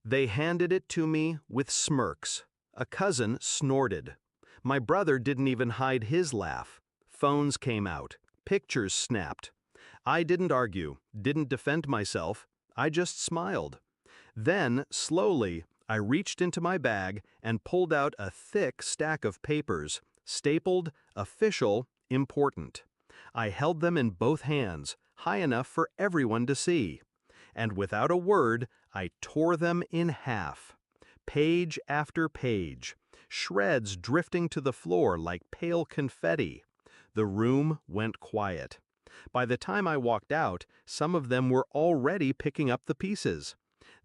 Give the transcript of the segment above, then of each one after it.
They handed it to me with smirks. A cousin snorted. My brother didn't even hide his laugh. Phones came out. Pictures snapped. I didn't argue, didn't defend myself. I just smiled. Then, slowly, I reached into my bag and pulled out a thick stack of papers, stapled, official, important. I held them in both hands, high enough for everyone to see. And without a word, I tore them in half. Page after page, shreds drifting to the floor like pale confetti. The room went quiet. By the time I walked out, some of them were already picking up the pieces.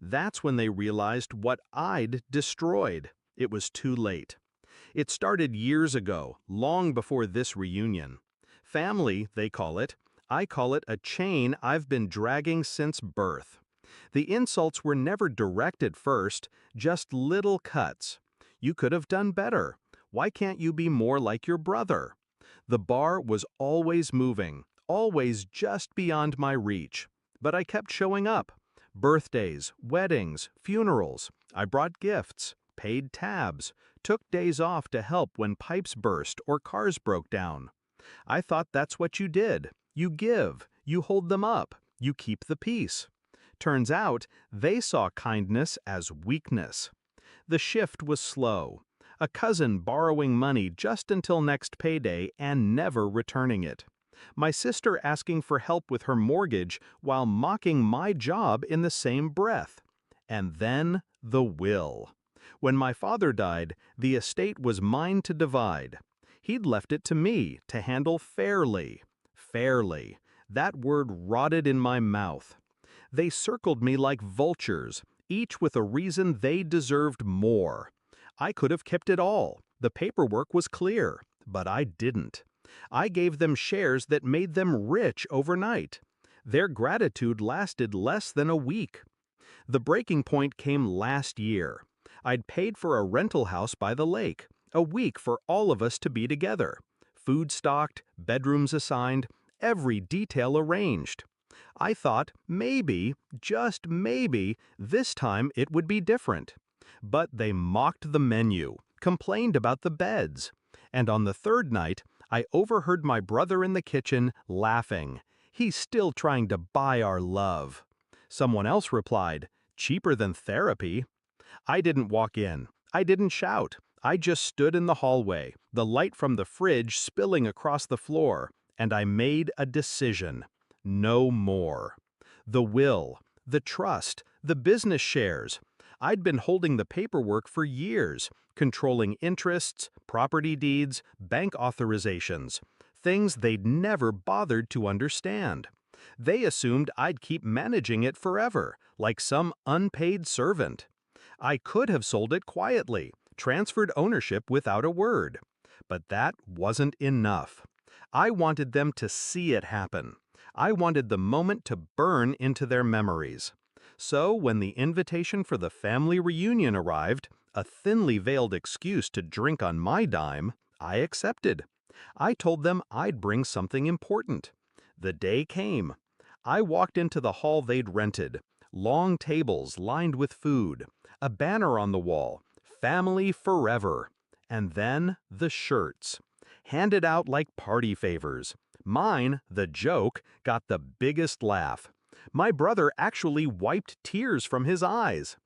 That's when they realized what I'd destroyed. It was too late. It started years ago, long before this reunion. Family, they call it. I call it a chain I've been dragging since birth. The insults were never direct at first, just little cuts. You could have done better. Why can't you be more like your brother? The bar was always moving, always just beyond my reach. But I kept showing up. Birthdays, weddings, funerals. I brought gifts, paid tabs, took days off to help when pipes burst or cars broke down. I thought that's what you did. You give, you hold them up, you keep the peace. Turns out, they saw kindness as weakness. The shift was slow. A cousin borrowing money just until next payday and never returning it. My sister asking for help with her mortgage while mocking my job in the same breath. And then the will. When my father died, the estate was mine to divide. He'd left it to me to handle fairly. Fairly. That word rotted in my mouth. They circled me like vultures, each with a reason they deserved more. I could have kept it all. The paperwork was clear, but I didn't. I gave them shares that made them rich overnight. Their gratitude lasted less than a week. The breaking point came last year. I'd paid for a rental house by the lake, a week for all of us to be together. Food stocked, bedrooms assigned, every detail arranged. I thought maybe, just maybe, this time it would be different. But they mocked the menu, complained about the beds. And on the third night, I overheard my brother in the kitchen laughing. He's still trying to buy our love. Someone else replied, cheaper than therapy. I didn't walk in. I didn't shout. I just stood in the hallway, the light from the fridge spilling across the floor, and I made a decision. No more. The will, the trust, the business shares. I'd been holding the paperwork for years, controlling interests, property deeds, bank authorizations, things they'd never bothered to understand. They assumed I'd keep managing it forever, like some unpaid servant. I could have sold it quietly, transferred ownership without a word. But that wasn't enough. I wanted them to see it happen. I wanted the moment to burn into their memories. So when the invitation for the family reunion arrived, a thinly veiled excuse to drink on my dime, I accepted. I told them I'd bring something important. The day came. I walked into the hall they'd rented. Long tables lined with food. A banner on the wall. Family forever. And then the shirts. Handed out like party favors. Mine, the joke, got the biggest laugh. My brother actually wiped tears from his eyes.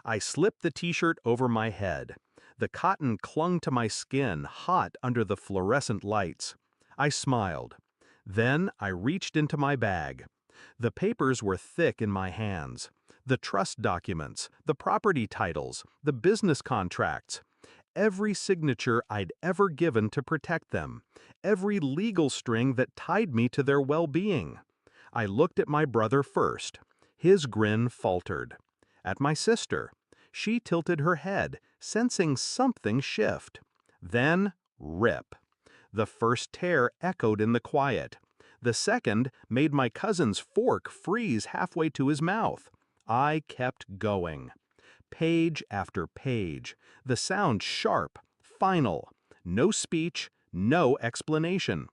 I slipped the t-shirt over my head. The cotton clung to my skin, hot under the fluorescent lights. I smiled. Then I reached into my bag. The papers were thick in my hands. The trust documents, the property titles, the business contracts. Every signature I'd ever given to protect them. Every legal string that tied me to their well-being. I looked at my brother first. His grin faltered. At my sister. She tilted her head, sensing something shift. Then, rip. The first tear echoed in the quiet. The second made my cousin's fork freeze halfway to his mouth. I kept going. Page after page, the sound sharp, final. No speech, no explanation.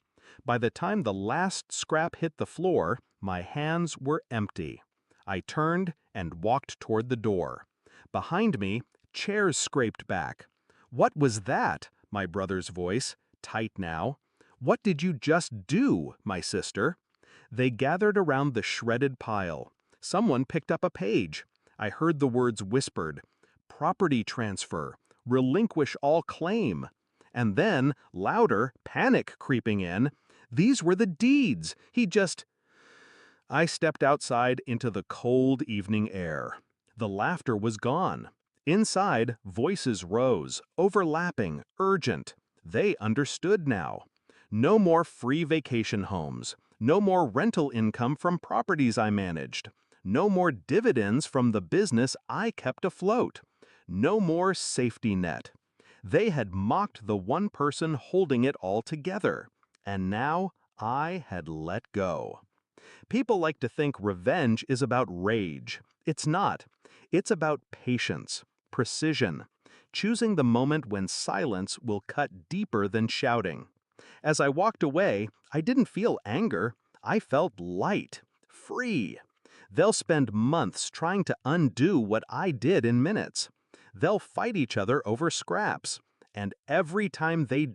By the time the last scrap hit the floor, my hands were empty. I turned and walked toward the door. Behind me, chairs scraped back. "What was that?" my brother's voice, tight now. "What did you just do?" my sister. They gathered around the shredded pile. Someone picked up a page. I heard the words whispered. "Property transfer. Relinquish all claim." And then, louder, panic creeping in. "These were the deeds. He just—" I stepped outside into the cold evening air. The laughter was gone. Inside, voices rose, overlapping, urgent. They understood now. No more free vacation homes. No more rental income from properties I managed. No more dividends from the business I kept afloat. No more safety net. They had mocked the one person holding it all together. And now I had let go. People like to think revenge is about rage. It's not. It's about patience, precision, choosing the moment when silence will cut deeper than shouting. As I walked away, I didn't feel anger. I felt light, free. They'll spend months trying to undo what I did in minutes. They'll fight each other over scraps. And every time they